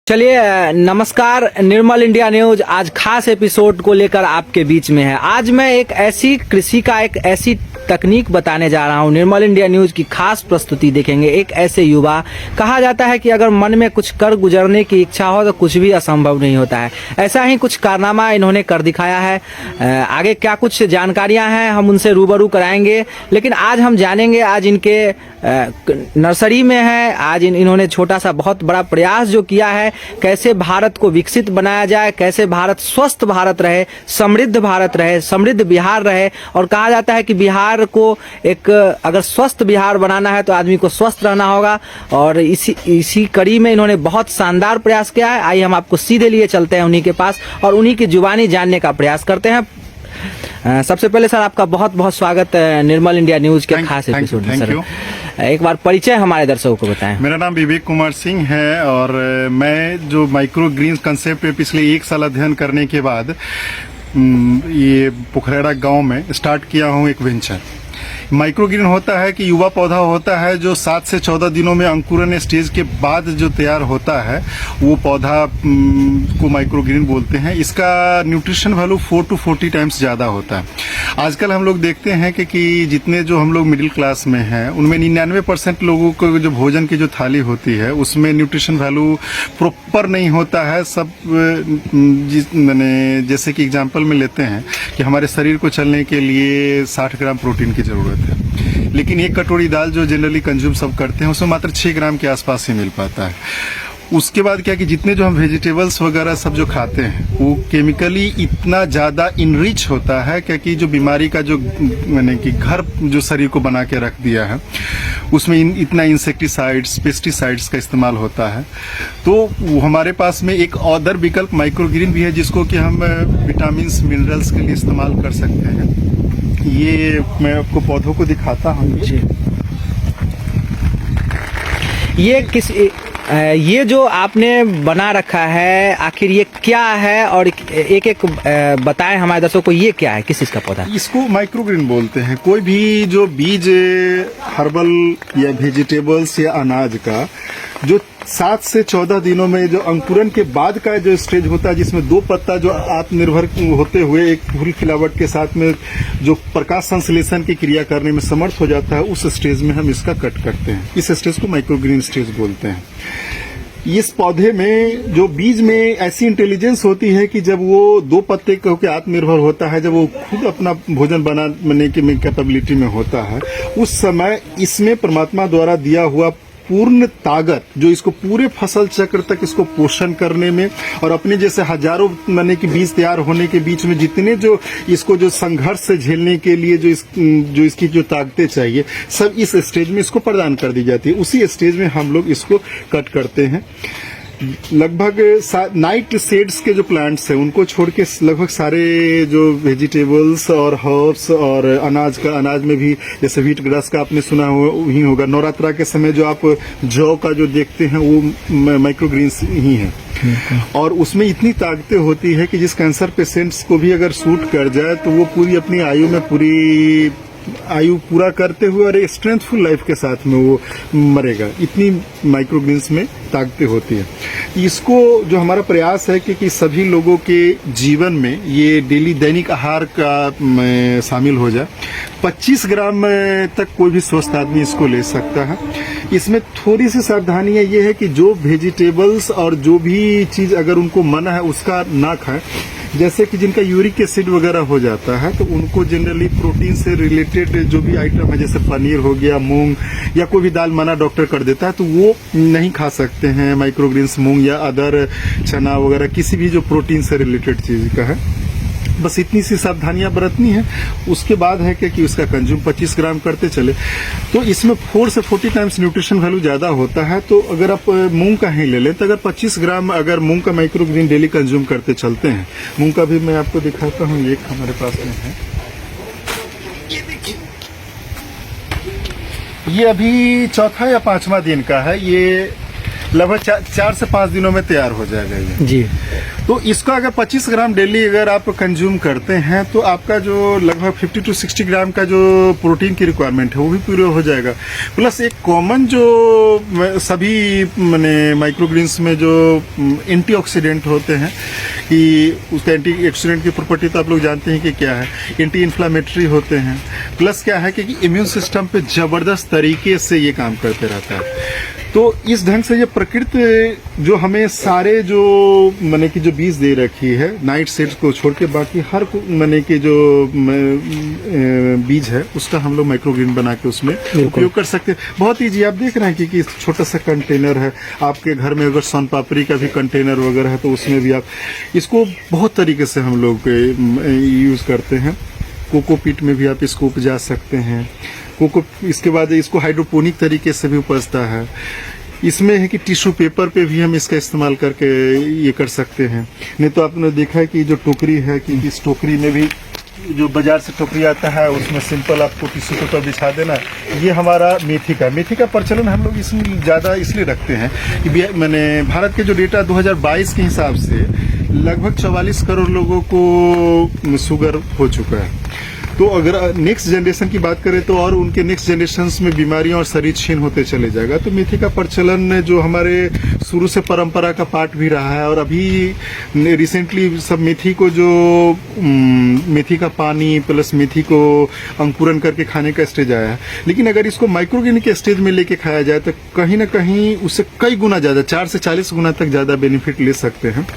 चलिए नमस्कार। निर्मल India news आज खास एपिसोड को लेकर आपके बीच में है। आज मैं एक ऐसी कृषि का एक ऐसी तकनीक बताने जा रहा हूं। निर्मल इंडिया न्यूज की खास प्रस्तुति देखेंगे। एक ऐसे युवा, कहा जाता है कि अगर मन में कुछ कर गुजरने की इच्छा हो तो कुछ भी असंभव नहीं होता है। ऐसा ही कुछ कारनामा इन्होंने कर दिखाया है। आगे क्या कुछ जानकारियां हैं हम उनसे रूबरू कराएंगे, लेकिन आज हम जानेंगे, आज इनके नर्सरी में है, आज इन्होंने छोटा सा बहुत बड़ा प्रयास जो किया है, कैसे भारत को विकसित बनाया जाए, कैसे भारत स्वस्थ भारत रहे, समृद्ध भारत रहे, समृद्ध बिहार रहे। और कहा जाता है कि बिहार को एक अगर स्वस्थ बिहार बनाना है तो आदमी को स्वस्थ रहना होगा। और इसी कड़ी में इन्होंने बहुत शानदार प्रयास किया है। आइए हम आपको सीधे लिए चलते हैं उन्हीं के पास और उन्हीं की जुबानी जानने का प्रयास करते हैं। सबसे पहले सर आपका बहुत बहुत स्वागत है निर्मल इंडिया न्यूज के खास एपिसोड में। सर एक बार परिचय हमारे दर्शकों को बताएं। मेरा नाम विवेक कुमार सिंह है और मैं जो माइक्रो ग्रीन्स कंसेप्ट पे पिछले 1 साल अध्ययन करने के बाद ये पोखरेड़ा गांव में स्टार्ट किया हूं एक वेंचर। माइक्रो ग्रीन होता है कि युवा पौधा होता है जो 7 से 14 दिनों में अंकुरन स्टेज के बाद जो तैयार होता है वो पौधा को माइक्रो ग्रीन बोलते हैं। इसका न्यूट्रिशन वैल्यू 4 to 40 टाइम्स ज़्यादा होता है। आजकल हम लोग देखते हैं कि जितने जो हम लोग मिडिल क्लास में हैं उनमें 99% लोगों को जो भोजन की जो थाली होती है उसमें न्यूट्रिशन वैल्यू प्रॉपर नहीं होता है। सब मैंने जैसे कि एग्जांपल में लेते हैं कि हमारे शरीर को चलने के लिए 60 ग्राम प्रोटीन की जरूरत है, लेकिन एक कटोरी दाल जो जनरली कंज्यूम सब करते हैं उसमें मात्र 6 ग्राम के आसपास ही मिल पाता है। उसके बाद क्या कि जितने जो हम वेजिटेबल्स वगैरह सब जो खाते हैं वो केमिकली इतना ज़्यादा इनरिच होता है क्योंकि जो बीमारी का जो मैंने कि घर जो शरीर को बना के रख दिया है उसमें इतना इंसेक्टिसाइड्स पेस्टिसाइड्स का इस्तेमाल होता है। तो हमारे पास में एक अदर विकल्प माइक्रोग्रीन भी है जिसको कि हम विटामिन मिनरल्स के लिए इस्तेमाल कर सकते हैं। ये मैं आपको पौधों को दिखाता हूँ। ये जो आपने बना रखा है आखिर ये क्या है, और एक एक बताएं हमारे दर्शकों को ये क्या है, किस चीज का पौधा? इसको माइक्रोग्रीन बोलते हैं। कोई भी जो बीज हर्बल या वेजिटेबल्स या अनाज का जो 7 से 14 दिनों में जो अंकुरन के बाद का जो स्टेज होता है जिसमें 2 पत्ता जो आत्मनिर्भर होते हुए एक फूल खिलावट के साथ में जो प्रकाश संश्लेषण की क्रिया करने में समर्थ हो जाता है उस स्टेज में हम इसका कट करते हैं। इस स्टेज को माइक्रोग्रीन स्टेज बोलते हैं। इस पौधे में जो बीज में ऐसी इंटेलिजेंस होती है कि जब वो 2 पत्ते के आत्मनिर्भर होता है, जब वो खुद अपना भोजन बनाने की कैपेबिलिटी में होता है, उस समय इसमें परमात्मा द्वारा दिया हुआ पूर्ण ताकत जो इसको पूरे फसल चक्र तक इसको पोषण करने में और अपने जैसे हजारों माने कि बीज तैयार होने के बीच में जितने जो इसको जो संघर्ष से झेलने के लिए जो इसकी जो ताकतें चाहिए सब इस स्टेज में इसको प्रदान कर दी जाती है। उसी स्टेज में हम लोग इसको कट करते हैं। लगभग नाइट शेड्स के जो प्लांट्स हैं उनको छोड़ के लगभग सारे जो वेजिटेबल्स और हर्ब्स और अनाज में भी जैसे व्हीट ग्रास का आपने सुना ही होगा। नवरात्रा के समय जो आप जौ का जो देखते हैं वो माइक्रोग्रीन्स ही है और उसमें इतनी ताकतें होती है कि जिस कैंसर पेशेंट्स को भी अगर सूट कर जाए तो वो पूरी अपनी आयु में पूरी आयु पूरा करते हुए और एक स्ट्रेंथफुल लाइफ के साथ में वो मरेगा। इतनी माइक्रोग्रीन्स में ताकतें होती है। इसको जो हमारा प्रयास है कि सभी लोगों के जीवन में ये डेली दैनिक आहार का शामिल हो जाए। 25 ग्राम तक कोई भी स्वस्थ आदमी इसको ले सकता है। इसमें थोड़ी सी सावधानियां ये है कि जो वेजिटेबल्स और जो भी चीज अगर उनको मना है उसका ना खाएं। जैसे कि जिनका यूरिक एसिड वगैरह हो जाता है तो उनको जनरली प्रोटीन से रिलेटेड जो भी आइटम है जैसे पनीर हो गया, मूंग या कोई भी दाल मना डॉक्टर कर देता है तो वो नहीं खा सकते हैं। माइक्रोग्रीन्स मूंग या अदर चना वगैरह किसी भी जो प्रोटीन से रिलेटेड चीज का है, बस इतनी सी सावधानियां बरतनी है। उसके बाद है कि उसका कंज्यूम 25 ग्राम करते चले तो इसमें 4 से 40 टाइम्स न्यूट्रिशन वैल्यू ज्यादा होता है। तो अगर आप मूंग का ही ले लें तो अगर 25 ग्राम अगर मूंग का माइक्रोग्रीन डेली कंज्यूम करते चलते हैं, मूंग का भी मैं आपको दिखाता हूँ, एक हमारे पास में है। ये देखिए, ये अभी 4था या 5वां दिन का है। ये लगभग 4 से 5 दिनों में तैयार हो जाएगा ये। जी। तो इसका अगर 25 ग्राम डेली अगर आप कंज्यूम करते हैं तो आपका जो लगभग 50 टू 60 ग्राम का जो प्रोटीन की रिक्वायरमेंट है वो भी पूरा हो जाएगा। प्लस एक कॉमन जो सभी माने माइक्रोग्रीन्स में जो एंटीऑक्सीडेंट होते हैं कि उसका एंटीऑक्सीडेंट की प्रॉपर्टी तो आप लोग जानते हैं कि क्या है, एंटी इन्फ्लामेटरी होते हैं। प्लस क्या है कि इम्यून सिस्टम पे जबरदस्त तरीके से ये काम करते रहता है। तो इस ढंग से ये प्रकृति जो हमें सारे जो माने कि जो बीज दे रखी है, नाइट सीड्स को छोड़ के बाकी हर माने कि जो बीज है उसका हम लोग माइक्रोग्रीन बना के उसमें उपयोग कर सकते हैं। बहुत ईजी, आप देख रहे हैं कि छोटा सा कंटेनर है आपके घर में, अगर सोन पापड़ी का भी कंटेनर वगैरह है तो उसमें भी आप इसको बहुत तरीके से हम लोग यूज करते हैं। कोकोपीट में भी आप इसको उपजा सकते हैं। इसके बाद इसको हाइड्रोपोनिक तरीके से भी उपजता है। इसमें है कि टिश्यू पेपर पे भी हम इसका इस्तेमाल करके ये कर सकते हैं। नहीं तो आपने देखा है कि जो टोकरी है कि इस टोकरी में भी जो बाजार से टोकरी आता है उसमें सिंपल आपको टिश्यू पेपर बिछा देना। ये हमारा मेथी का प्रचलन हम लोग इसमें ज़्यादा इसलिए रखते हैं कि मैंने भारत के जो डेटा 2022 के हिसाब से लगभग 44 करोड़ लोगों को शुगर हो चुका है। तो अगर नेक्स्ट जनरेशन की बात करें तो और उनके नेक्स्ट जनरेशन में बीमारियां और शरीर क्षीण होते चले जाएगा। तो मेथी का प्रचलन जो हमारे शुरू से परंपरा का पार्ट भी रहा है और अभी रिसेंटली सब मेथी को जो मेथी का पानी प्लस मेथी को अंकुरन करके खाने का स्टेज आया है। लेकिन अगर इसको माइक्रोग्रीन के स्टेज में लेके खाया जाए तो कहीं ना कहीं उससे कई गुना ज्यादा 4 से 40 गुना तक ज्यादा बेनिफिट ले सकते हैं।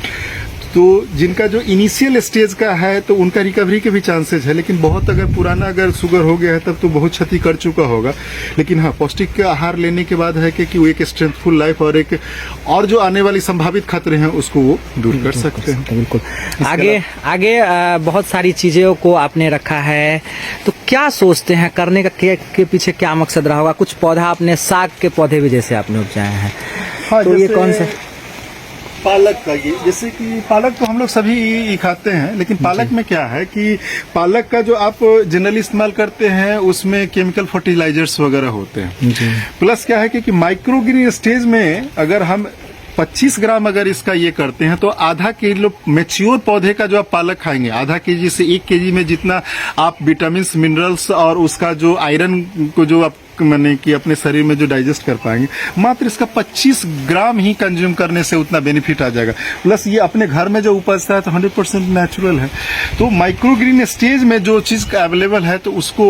तो जिनका जो इनिशियल स्टेज का है तो उनका रिकवरी के भी चांसेस है, लेकिन बहुत अगर पुराना अगर शुगर हो गया है तब तो बहुत क्षति कर चुका होगा। लेकिन हाँ, पौष्टिक आहार लेने के बाद है कि वो एक स्ट्रेंथफुल लाइफ और जो आने वाली संभावित खतरे हैं उसको वो दूर कर सकते हैं। बिल्कुल। आगे बहुत सारी चीजों को आपने रखा है, तो क्या सोचते हैं करने का के पीछे क्या मकसद रहा होगा? कुछ पौधा आपने साग के पौधे भी जैसे आपने उपजाए हैं, हाँ, तो ये कौन सा? पालक का, ये जैसे कि पालक तो हम लोग सभी खाते हैं, लेकिन पालक में क्या है कि पालक का जो आप जनरली इस्तेमाल करते हैं उसमें केमिकल फर्टिलाइजर्स वगैरह होते हैं। प्लस क्या है कि माइक्रोग्रीन स्टेज में अगर हम 25 ग्राम अगर इसका ये करते हैं तो आधा किलो मैच्योर पौधे का जो आप पालक खाएंगे, आधा केजी से 1 केजी में जितना आप विटामिन मिनरल्स और उसका जो आयरन को जो आप मैंने कि अपने शरीर में जो डाइजेस्ट कर पाएंगे, मात्र इसका 25 ग्राम ही कंज्यूम करने से उतना बेनिफिट आ जाएगा। प्लस ये अपने घर में जो उपजता है तो 100% नेचुरल है। तो माइक्रोग्रीन स्टेज में जो चीज अवेलेबल है तो उसको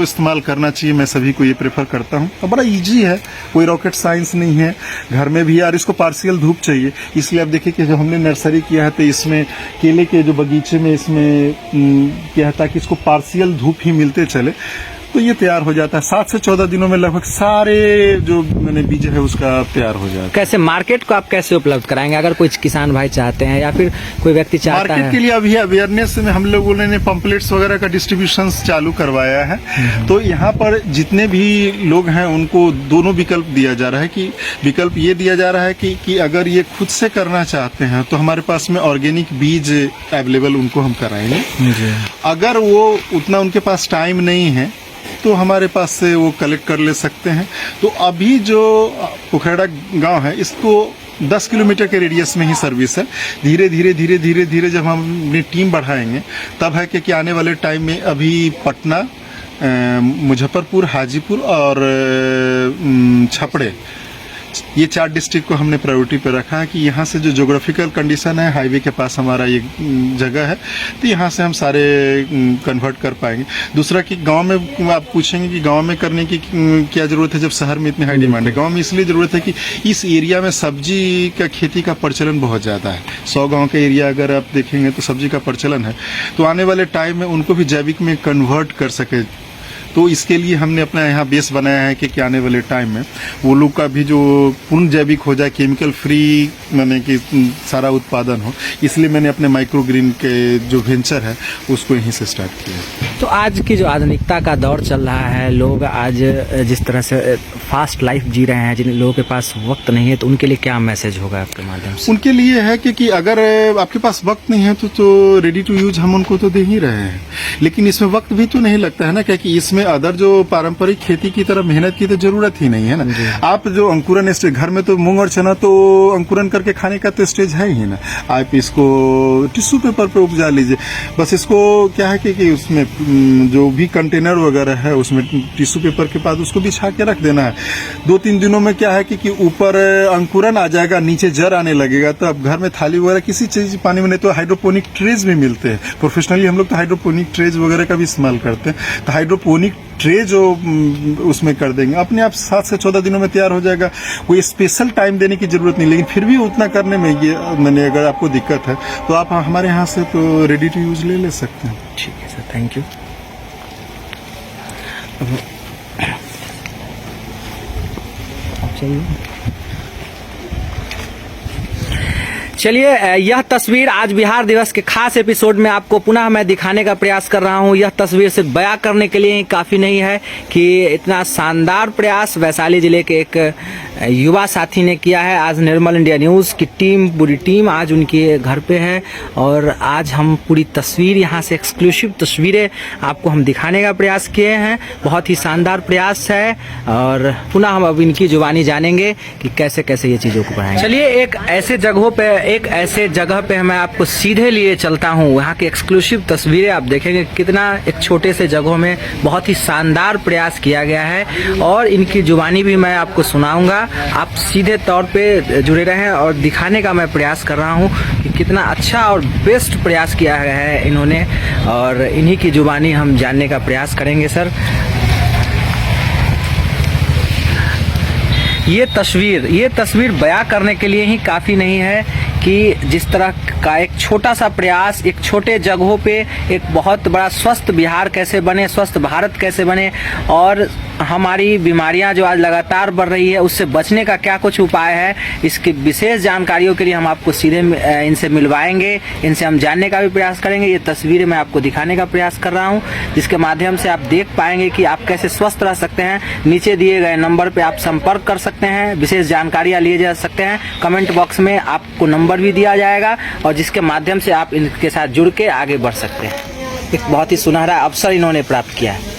इस्तेमाल करना चाहिए। मैं सभी को ये प्रेफर करता हूँ और बड़ा इजी है, कोई रॉकेट साइंस नहीं है। घर में भी यार इसको पार्शियल धूप चाहिए, इसलिए आप देखिए कि जो हमने नर्सरी किया है तो इसमें केले के जो बगीचे में इसमें क्या है ताकि इसको पार्शियल धूप ही मिलते चले तो ये तैयार हो जाता है। 7 से 14 दिनों में लगभग सारे जो मैंने बीज है उसका तैयार हो जाता है। कैसे मार्केट को आप कैसे उपलब्ध कराएंगे अगर कोई किसान भाई चाहते हैं या फिर कोई व्यक्ति चाहता है? मार्केट के लिए अभी अवेयरनेस में हम लोगों ने पंपलेट्स वगैरह का डिस्ट्रीब्यूशन चालू करवाया है। तो यहाँ पर जितने भी लोग हैं उनको दोनों विकल्प दिया जा रहा है कि विकल्प ये दिया जा रहा है कि अगर ये खुद से करना चाहते हैं तो हमारे पास में ऑर्गेनिक बीज अवेलेबल उनको हम कराएंगे। अगर वो उतना उनके पास टाइम नहीं है तो हमारे पास से वो कलेक्ट कर ले सकते हैं। तो अभी जो पोखरा गांव है इसको 10 किलोमीटर के रेडियस में ही सर्विस है। धीरे धीरे जब हम अपनी टीम बढ़ाएंगे तब है कि आने वाले टाइम में अभी पटना, मुजफ्फरपुर, हाजीपुर और छपड़े, ये 4 डिस्ट्रिक्ट को हमने प्रायोरिटी पे रखा है कि यहाँ से जो ज्योग्राफिकल कंडीशन है, हाईवे के पास हमारा ये जगह है तो यहाँ से हम सारे कन्वर्ट कर पाएंगे। दूसरा कि गांव में आप पूछेंगे कि गांव में करने की क्या जरूरत है जब शहर में इतनी हाई डिमांड है। गांव में इसलिए जरूरत है कि इस एरिया में सब्जी का खेती का प्रचलन बहुत ज़्यादा है। 100 गाँव का एरिया अगर आप देखेंगे तो सब्जी का प्रचलन है, तो आने वाले टाइम में उनको भी जैविक में कन्वर्ट कर सके। तो इसके लिए हमने अपना यहाँ बेस बनाया है कि आने वाले टाइम में वो लोग का भी जो पूर्ण जैविक हो जाए, केमिकल फ्री मैंने कि सारा उत्पादन हो। इसलिए मैंने अपने माइक्रोग्रीन के जो वेंचर है उसको यहीं से स्टार्ट किया। तो आज की जो आधुनिकता का दौर चल रहा है, लोग आज जिस तरह से फास्ट लाइफ जी रहे हैं, जिन लोगों के पास वक्त नहीं है, तो उनके लिए क्या मैसेज होगा आपके माध्यम से? उनके लिए है कि अगर आपके पास वक्त नहीं है तो रेडी टू यूज हम उनको तो दे ही रहे हैं, लेकिन इसमें वक्त भी तो नहीं लगता है ना, क्योंकि इसमें अदर जो पारंपरिक खेती की तरह मेहनत की तो जरूरत ही नहीं है ना। आप जो अंकुरन स्टेज, घर में तो मूंग और चना तो अंकुरन करके खाने का तो स्टेज है ही ना, आप इसको टिश्यू पेपर पे उपजा लीजिए। बस इसको क्या है कि उसमें जो भी कंटेनर वगैरह है उसमें टिश्यू पेपर के बाद उसको बिछा के रख देना है। 2-3 दिनों में क्या है कि ऊपर अंकुरन आ जाएगा, नीचे जड़ आने लगेगा, तो अब घर में थाली वगैरह किसी चीज पानी में, नहीं तो हाइड्रोपोनिक ट्रेज भी मिलते हैं। प्रोफेशनली हम लोग तो हाइड्रोपोनिक ट्रेज वगैरह का भी इस्तेमाल करते हैं, तो हाइड्रोपोनिक ट्रे जो उसमें कर देंगे, अपने आप 7 से 14 दिनों में तैयार हो जाएगा। कोई स्पेशल टाइम देने की जरूरत नहीं, लेकिन फिर भी उतना करने में ये मैंने, अगर आपको दिक्कत है तो आप हमारे यहाँ से तो रेडी टू यूज ले सकते हैं। ठीक है सर, थैंक यू। चलिए, यह तस्वीर आज बिहार दिवस के खास एपिसोड में आपको पुनः मैं दिखाने का प्रयास कर रहा हूं। यह तस्वीर सिर्फ बयां करने के लिए ही काफी नहीं है कि इतना शानदार प्रयास वैशाली जिले के एक युवा साथी ने किया है। आज निर्मल इंडिया न्यूज की टीम, पूरी टीम आज उनके घर पे है और आज हम पूरी तस्वीर यहाँ से, एक्सक्लूसिव तस्वीरें आपको हम दिखाने का प्रयास किए हैं। बहुत ही शानदार प्रयास है और पुनः हम अब इनकी जुबानी जानेंगे कि कैसे कैसे ये चीजों को बढ़ाएंगे। चलिए, एक ऐसे जगह पे मैं आपको सीधे लिए चलता हूँ। यहाँ की एक्सक्लूसिव तस्वीरें आप देखेंगे, कितना एक छोटे से जगहों में बहुत ही शानदार प्रयास किया गया है और इनकी जुबानी भी मैं आपको सुनाऊंगा। आप सीधे तौर पे जुड़े रहें और दिखाने का मैं प्रयास कर रहा हूँ कि कितना अच्छा और बेस्ट प्रयास किया है इन्होंने, और इन्हीं की जुबानी हम जानने का प्रयास करेंगे। सर, ये तस्वीर बयां करने के लिए ही काफी नहीं है कि जिस तरह का एक छोटा सा प्रयास, एक छोटे जगहों पे एक बहुत बड़ा स्वस्थ बिहार कैसे बने, स्वस्थ भारत कैसे बने, और हमारी बीमारियां जो आज लगातार बढ़ रही है उससे बचने का क्या कुछ उपाय है, इसकी विशेष जानकारियों के लिए हम आपको सीधे इनसे मिलवाएंगे, इनसे हम जानने का भी प्रयास करेंगे। ये तस्वीरें मैं आपको दिखाने का प्रयास कर रहा हूँ, जिसके माध्यम से आप देख पाएंगे कि आप कैसे स्वस्थ रह सकते हैं। नीचे दिए गए नंबर पे आप संपर्क कर सकते हैं, विशेष जानकारियां लिए जा सकते हैं। कमेंट बॉक्स में आपको नंबर भी दिया जाएगा और जिसके माध्यम से आप इनके साथ जुड़ के आगे बढ़ सकते हैं। एक बहुत ही सुनहरा अवसर इन्होंने प्राप्त किया है।